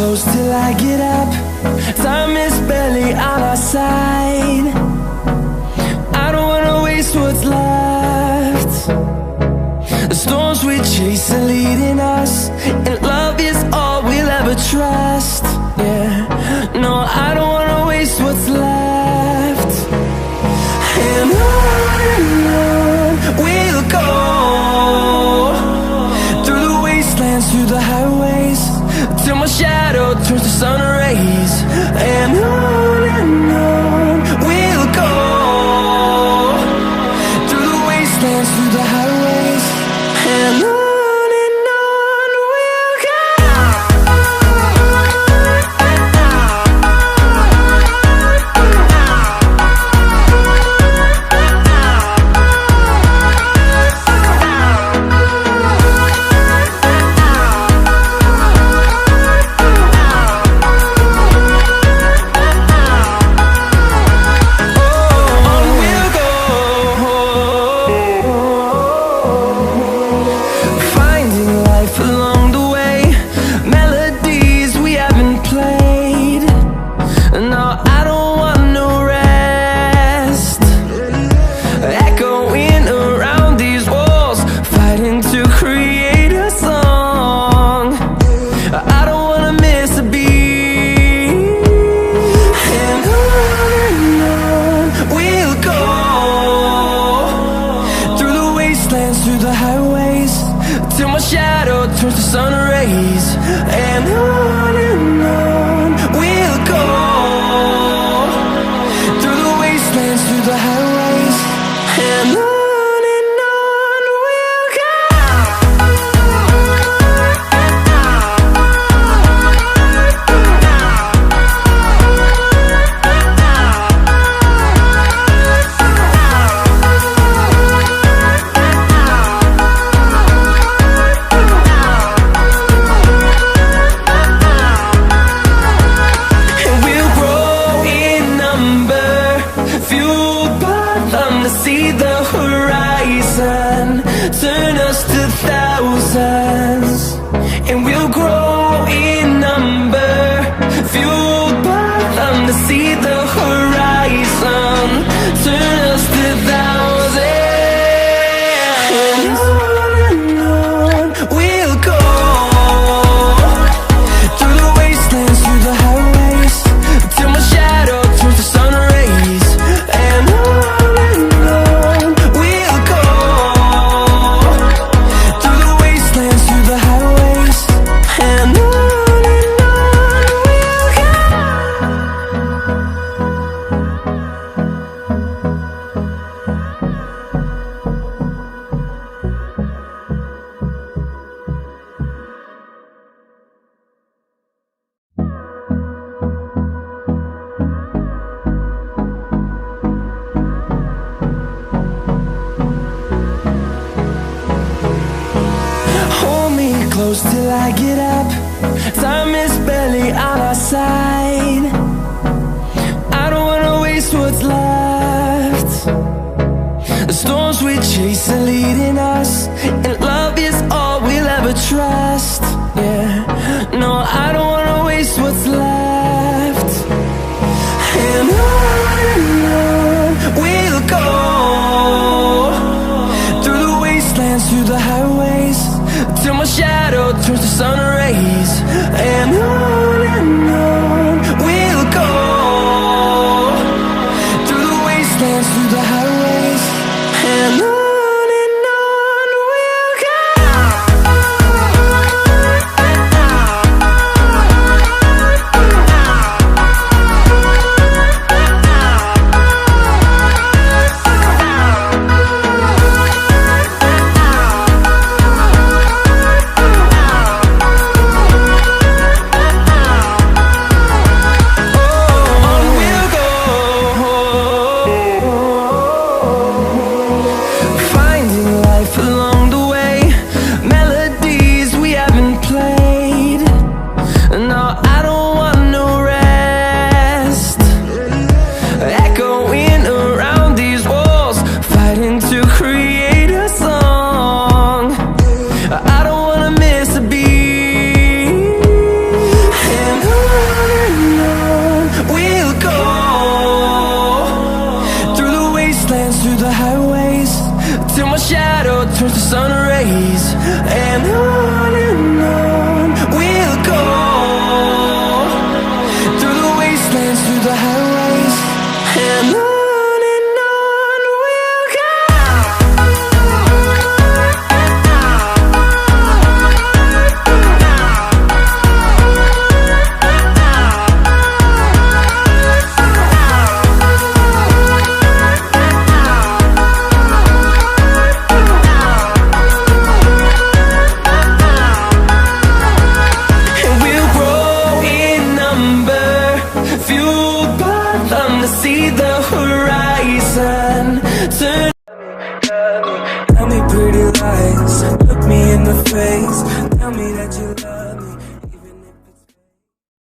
close till I get up. Time is barely on our side. I don't wanna waste what's left. The storms we chase are leading us, and love is all we'll ever trust. Yeah, no, I don't wanna waste what's left. And on we'll go, through the wastelands, through the highways, till my shadow turns to sun rays. And on we'll go, through the wastelands, through the highways, and on we'll go. Through the highways, till my shadow turns to sun rays. And on we'll go, through the wastelands, through the highways, and on we'll go. See the horizon, turn us to thousands, and we'll grow in number, fueled by them. To see the horizon, turn us to thousands, and on we'll go, through the wastelands, through the highways, till my shadow turns to sun rays. And close till I get up. Time is barely on our side. I don't wanna waste what's left. The storms we chase are leading us, and love is all we'll ever trust. Yeah, no, I don't wanna waste what's left. And on we'll go, through the wastelands, through the highways, till my shadow turns to sun rays. And on we'll go, through the wastelands, through the highways, and on we'll go. the face. Tell me that you love